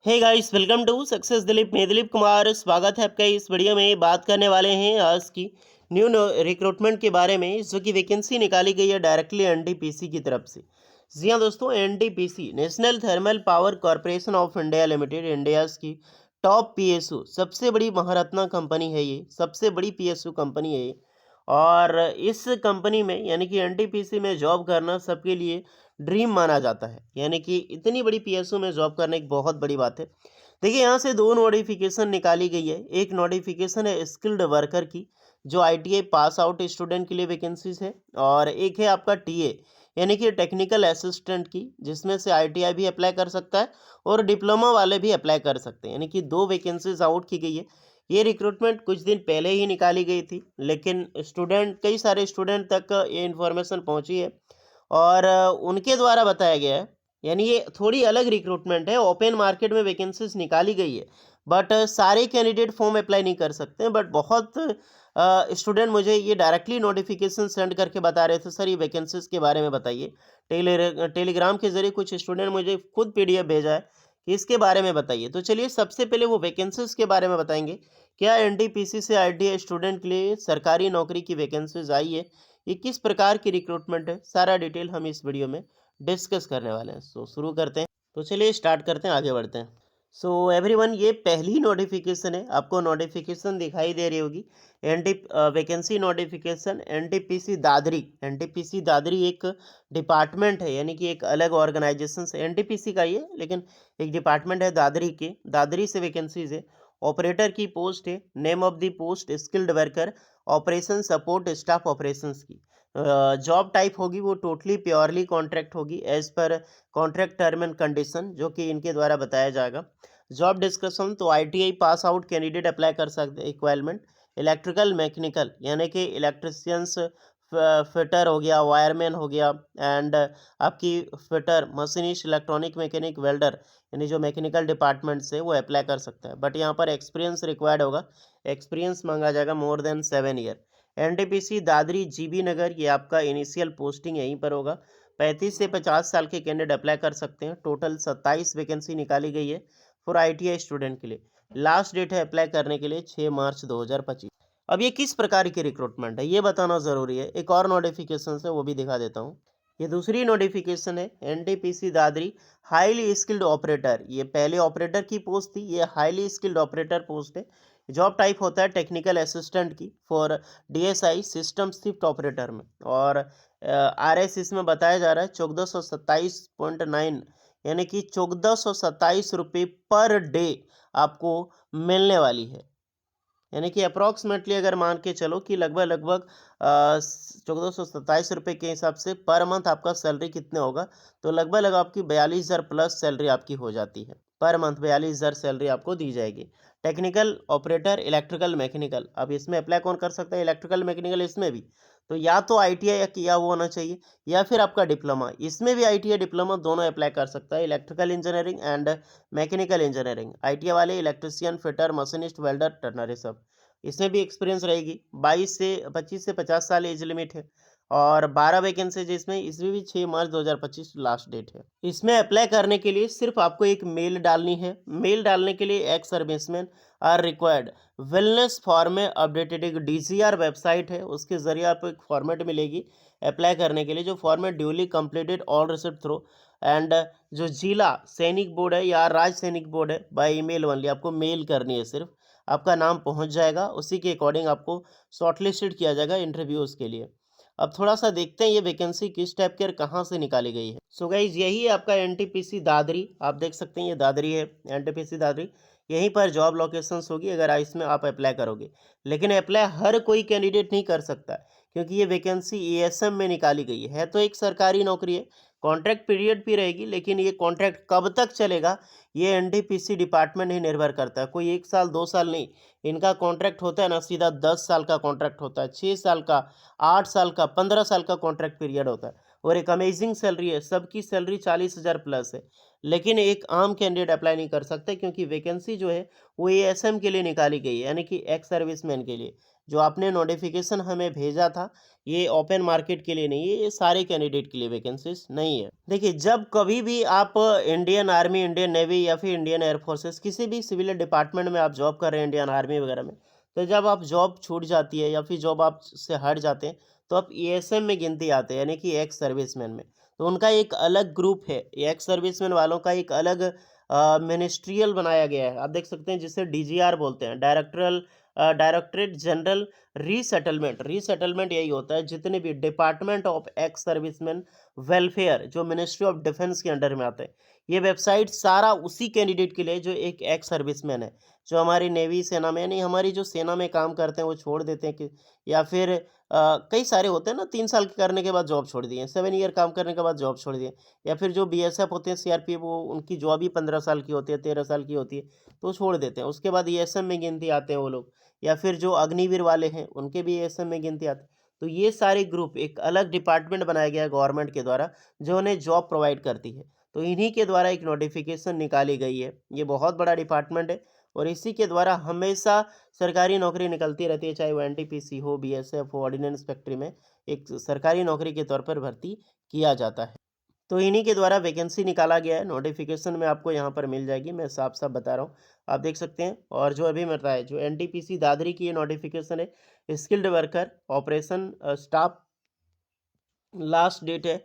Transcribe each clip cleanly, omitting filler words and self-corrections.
Hey guys, welcome to success Dilip. मैं दिलीप कुमार, स्वागत है आपका। इस वीडियो में बात करने वाले हैं आज की न्यू रिक्रूटमेंट के बारे में, जो कि वैकेंसी निकाली गई है डायरेक्टली एनटीपीसी की तरफ से। जी हाँ दोस्तों, NTPC national thermal power corporation of India limited India की टॉप पीएसयू, सबसे बड़ी महारत्ना कंपनी है ये, सबसे बड़ी पीएसयू कंपनी है ये। और इस कंपनी में यानी कि एनटीपीसी में जॉब करना सबके लिए ड्रीम माना जाता है। यानी कि इतनी बड़ी पीएसयू में जॉब करना एक बहुत बड़ी बात है। देखिए, यहाँ से दो नोटिफिकेशन निकाली गई है। एक नोटिफिकेशन है स्किल्ड वर्कर की, जो आईटीआई पास आउट स्टूडेंट के लिए वैकेंसीज है। और एक है आपका टीए यानी कि टेक्निकल असिस्टेंट की, जिसमें से आईटीआई भी अप्लाई कर सकता है और डिप्लोमा वाले भी अप्लाई कर सकते हैं। यानी कि दो वैकेंसीज आउट की गई है। ये रिक्रूटमेंट कुछ दिन पहले ही निकाली गई थी, लेकिन कई सारे स्टूडेंट तक ये इन्फॉर्मेशन पहुंची है और उनके द्वारा बताया गया है। यानी ये थोड़ी अलग रिक्रूटमेंट है। ओपन मार्केट में वैकेंसीज निकाली गई है, बट सारे कैंडिडेट फॉर्म अप्लाई नहीं कर सकते हैं। बट बहुत स्टूडेंट मुझे ये डायरेक्टली नोटिफिकेशन सेंड करके बता रहे थे, सर ये वैकेंसीज के बारे में बताइए। टेलीग्राम के जरिए कुछ स्टूडेंट मुझे खुद पीडीएफ भेजा है कि इसके बारे में बताइए। तो चलिए, सबसे पहले वो वैकेंसीज के बारे में बताएंगे। क्या एनटीपीसी से आईटीआई स्टूडेंट के लिए सरकारी नौकरी की वैकेंसीज आई है, ये किस प्रकार की रिक्रूटमेंट है, सारा डिटेल हम इस वीडियो में डिस्कस करने वाले हैं। सो शुरू करते हैं। तो चलिए स्टार्ट करते हैं, आगे बढ़ते हैं। सो एवरीवन, ये पहली नोटिफिकेशन है। आपको नोटिफिकेशन दिखाई दे रही होगी, NT vacancy notification NTPC Dadri. NTPC Dadri एक डिपार्टमेंट है, यानी कि एक अलग ऑर्गेनाइजेशन से एनटीपीसी का ये, लेकिन एक डिपार्टमेंट है दादरी के। दादरी से वैकेंसीज है। ऑपरेटर की पोस्ट है। Name of the post skilled worker operation support staff operations की। जॉब टाइप होगी वो टोटली प्योरली कॉन्ट्रैक्ट होगी, as per contract term and condition, जो कि इनके द्वारा बताया जाएगा। जॉब डिस्क्रिप्शन तो ITI pass out candidate apply कर सकते हैं। रिक्वायरमेंट इलेक्ट्रिकल मैकेनिकल, यानी कि इलेक्ट्रिशियंस, फिटर हो गया, वायरमैन हो गया, एंड आपकी fitter, machinist, electronic mechanic, welder, यानी जो मैकेनिकल डिपार्टमेंट से वो अप्लाई कर सकता है। बट यहाँ पर एक्सपीरियंस रिक्वायर्ड होगा। एक्सपीरियंस मांगा जाएगा more than 7 year. NTPC Dadri GB Nagar, ये आपका इनिशियल पोस्टिंग यहीं पर होगा। 35 से 50 साल के कैंडिडेट अप्लाई कर सकते हैं। टोटल 27 वैकेंसी निकाली गई है फॉर आईटीआई स्टूडेंट के लिए। लास्ट डेट है अप्लाई करने के लिए 6 मार्च 2025। अब ये किस प्रकार की रिक्रूटमेंट है ये बताना ज़रूरी है। एक और नोटिफिकेशन है, वो भी दिखा देता हूँ। ये दूसरी नोटिफिकेशन है NTPC Dadri highly skilled operator. ये पहले ऑपरेटर की पोस्ट थी, ये हाईली स्किल्ड ऑपरेटर पोस्ट है। जॉब टाइप होता है टेक्निकल असिस्टेंट की for DSi system shift operator में। और आरएस इसमें बताया जा रहा है 1427.9, यानी कि 1427 रुपये पर डे आपको मिलने वाली है। यानी कि अप्रॉक्सीमेटली अगर मान के चलो कि लगभग लगभग 1427 रुपये के हिसाब से पर मंथ आपका सैलरी कितने होगा, तो लगभग लगभग आपकी 42,000 प्लस सैलरी आपकी हो जाती है। पर मंथ 42,000 सैलरी आपको दी जाएगी। टेक्निकल ऑपरेटर इलेक्ट्रिकल मैकेनिकल, अब इसमें अप्लाई कौन कर सकता है? इलेक्ट्रिकल मैकेनिकल इसमें भी तो या तो आईटीआई किया हुआ होना चाहिए, या फिर आपका डिप्लोमा। इसमें भी आईटीआई डिप्लोमा दोनों अप्लाई कर सकता है। Electrical engineering and mechanical engineering, ITI वाले electrician, fitter, machinist, welder, turner, ये सब। इसमें भी एक्सपीरियंस रहेगी। 25 से 50 साल एज लिमिट है। और 12 वैकेंसी जिसमें, इसमें भी 6 मार्च 2025 लास्ट डेट है। इसमें अप्लाई करने के लिए सिर्फ आपको एक मेल डालनी है। मेल डालने के लिए ex serviceman are required wellness form में अपडेटेड, एक डीसीआर वेबसाइट है, उसके जरिए आपको एक फॉर्मेट मिलेगी अप्लाई करने के लिए, जो format duly completed all receipt through and जो जिला सैनिक बोर्ड है या राज्य सैनिक बोर्ड है, बाय ईमेल ओनली। आपको मेल करनी है सिर्फ, आपका नाम पहुंच जाएगा, उसी के अकॉर्डिंग आपको शॉर्टलिस्टेड किया जाएगा इंटरव्यूज़ के लिए। अब थोड़ा सा देखते हैं ये वैकेंसी किस टाइप की और कहाँ से निकाली गई है। सो गाइज, यही है आपका एनटीपीसी दादरी। आप देख सकते हैं ये दादरी है, एनटीपीसी दादरी। यहीं पर जॉब लोकेशंस होगी अगर इसमें आप अप्लाई करोगे। लेकिन अप्लाई हर कोई कैंडिडेट नहीं कर सकता, क्योंकि ये वैकेंसी एएसएम में निकाली गई है। तो एक सरकारी नौकरी है, कॉन्ट्रैक्ट पीरियड भी रहेगी, लेकिन ये कॉन्ट्रैक्ट कब तक चलेगा ये एनटीपीसी डिपार्टमेंट ही निर्भर करता है। कोई 1 साल 2 साल नहीं, इनका कॉन्ट्रैक्ट होता है ना सीधा 10 साल का कॉन्ट्रैक्ट होता है, 6 साल का, 8 साल का, 15 साल का कॉन्ट्रैक्ट पीरियड होता है। और एक अमेजिंग सैलरी है, सबकी सैलरी 40,000 प्लस है। लेकिन एक आम कैंडिडेट अप्लाई नहीं कर सकते, क्योंकि वैकेंसी जो है वो एएसएम के लिए निकाली गई है, यानी कि एक्स सर्विसमैन के लिए, जो आपने नोटिफिकेशन हमें भेजा था, ये ओपन मार्केट के लिए नहीं है, ये सारे कैंडिडेट के लिए वैकेंसीज नहीं है। देखिए, जब कभी भी आप इंडियन आर्मी, इंडियन नेवी या फिर इंडियन एयर फोर्सेस किसी भी सिविल डिपार्टमेंट में आप जॉब कर रहे हैं, इंडियन आर्मी वगैरह में, तो जब आप जॉब छूट जाती है या फिर जॉब आप से हट जाते हैं, तो आप ईएसएम में गिनती आते हैं, यानी कि एक्स सर्विसमैन में। तो उनका एक अलग ग्रुप है, एक्स सर्विसमैन वालों का एक अलग मिनिस्ट्रियल बनाया गया है। आप देख सकते हैं जिसे डीजीआर बोलते हैं, डायरेक्टरेट जनरल रीसेटलमेंट। रीसेटलमेंट यही होता है, जितने भी department of ex serviceman welfare जो मिनिस्ट्री ऑफ डिफेंस के अंडर में आते हैं, ये वेबसाइट सारा उसी कैंडिडेट के लिए जो एक एक्स सर्विसमैन है, जो हमारी नेवी सेना में, यानी हमारी जो सेना में काम करते हैं वो छोड़ देते हैं कि, या फिर कई सारे होते हैं ना, 3 साल के करने के बाद जॉब छोड़ दिए, 7 ईयर काम करने के बाद जॉब छोड़ दिए, या फिर जो बीएसएफ होते हैं, सीआरपीएफ, वो उनकी जॉब ही 15 साल की होती है, 13 साल की होती है, तो वो छोड़ देते हैं। उसके बाद ईएसएम में गिनती आते हैं वो लोग, या फिर जो अग्निवीर वाले हैं उनके भी ईएसएम में गिनती आते हैं। तो ये सारे ग्रुप एक अलग डिपार्टमेंट बनाया गया है गवर्नमेंट के द्वारा, जो उन्हें जॉब प्रोवाइड करती है। तो इन्हीं के द्वारा एक नोटिफिकेशन निकाली गई है। ये बहुत बड़ा डिपार्टमेंट है, और इसी के द्वारा हमेशा सरकारी नौकरी निकलती रहती है, चाहे वो एनटीपीसी हो, बीएसएफ हो, ऑर्डिनेंस फैक्ट्री में एक सरकारी नौकरी के तौर पर भर्ती किया जाता है। तो इन्हीं के द्वारा वैकेंसी निकाला गया है, नोटिफिकेशन में आपको यहाँ पर मिल जाएगी, मैं साफ-साफ बता रहा हूँ, आप देख सकते हैं। और जो अभी मिल रहा है, जो एनटीपीसी दादरी की ये नोटिफिकेशन है, skilled worker operation staff, last date है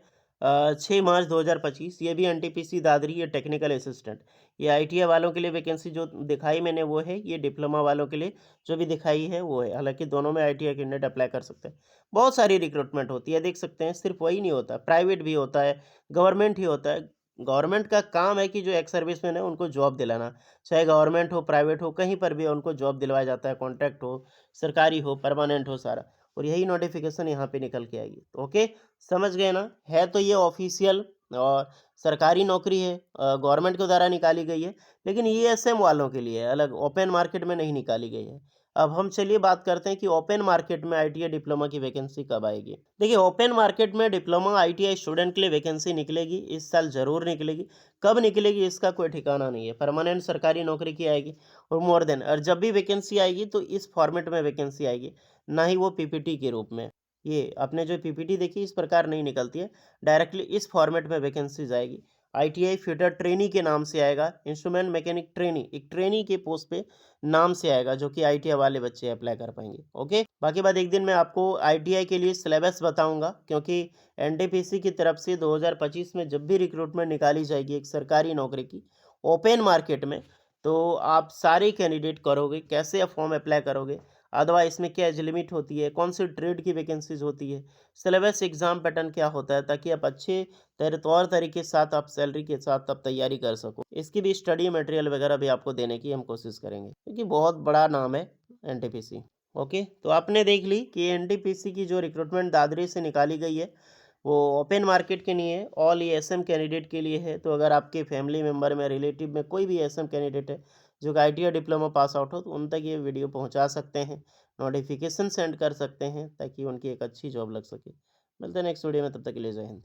6 मार्च 2025। ये भी एनटीपीसी दादरी, ये टेक्निकल असिस्टेंट। ये आईटीआई वालों के लिए वैकेंसी जो दिखाई मैंने वो है, ये डिप्लोमा वालों के लिए जो भी दिखाई है वो है। हालाँकि दोनों में आईटीआई कैंडिडेट अप्लाई कर सकते हैं। बहुत सारी रिक्रूटमेंट होती है, देख सकते हैं, सिर्फ वही नहीं होता, प्राइवेट भी होता है, गवर्नमेंट ही होता है। गवर्नमेंट का काम है कि जो एक्स सर्विसमैन है उनको जॉब दिलाना, चाहे गवर्नमेंट हो, प्राइवेट हो, कहीं पर भी उनको जॉब दिलवाया जाता है, कॉन्ट्रैक्ट हो, सरकारी हो, परमानेंट हो, सारा। और यही नोटिफिकेशन यहाँ पे निकल के आएगी। तो ओके, समझ गए ना? है तो ये ऑफिशियल और सरकारी नौकरी है, गवर्नमेंट के द्वारा निकाली गई है, लेकिन ईएसएम वालों के लिए है, अलग ओपन मार्केट में नहीं निकाली गई है। अब हम चलिए बात करते हैं कि ओपन मार्केट में आईटीआई डिप्लोमा की वैकेंसी कब आएगी। देखिए, ओपन मार्केट में डिप्लोमा आईटीआई स्टूडेंट के लिए वैकेंसी निकलेगी, इस साल ज़रूर निकलेगी। कब निकलेगी इसका कोई ठिकाना नहीं है, परमानेंट सरकारी नौकरी की आएगी। और मोर देन, और जब भी वैकेंसी आएगी तो इस फॉर्मेट में वैकेंसी आएगी, ना ही वो पीपीटी के रूप में। ये आपने जो पीपीटी देखी इस प्रकार नहीं निकलती है, डायरेक्टली इस फॉर्मेट में वैकेंसीज आएगी। आईटीआई फिटर ट्रेनी के नाम से आएगा, इंस्ट्रूमेंट मैकेनिक ट्रेनी, एक ट्रेनी के पोस्ट पे नाम से आएगा, जो कि आईटीआई वाले बच्चे अप्लाई कर पाएंगे। ओके, बाकी बात एक दिन मैं आपको आईटीआई के लिए सिलेबस बताऊंगा, क्योंकि एनटीपीसी की तरफ से 2025 में जब भी रिक्रूटमेंट निकाली जाएगी एक सरकारी नौकरी की ओपन मार्केट में, तो आप सारे कैंडिडेट करोगे, कैसे आप फॉर्म अप्लाई करोगे, अथवा इसमें क्या एज लिमिट होती है, कौन सी ट्रेड की वैकेंसीज होती है, सिलेबस एग्जाम पैटर्न क्या होता है, ताकि आप अच्छे तौर तरीके के साथ आप सैलरी के साथ आप तैयारी कर सको। इसकी भी स्टडी मटेरियल वगैरह भी आपको देने की हम कोशिश करेंगे, क्योंकि बहुत बड़ा नाम है एनटीपीसी। ओके, तो आपने देख ली कि एनटीपीसी की जो रिक्रूटमेंट दादरी से निकाली गई है वो ओपन मार्केट के लिए है, ऑल ये एसएम कैंडिडेट के लिए है। तो अगर आपके फैमिली मेम्बर में, रिलेटिव में कोई भी एसएम कैंडिडेट है जो कि आईटीआई डिप्लोमा पास आउट हो, तो उन तक ये वीडियो पहुंचा सकते हैं, नोटिफिकेशन सेंड कर सकते हैं, ताकि उनकी एक अच्छी जॉब लग सके। मिलते हैं नेक्स्ट वीडियो में, तब तक के लिए जय हिंद।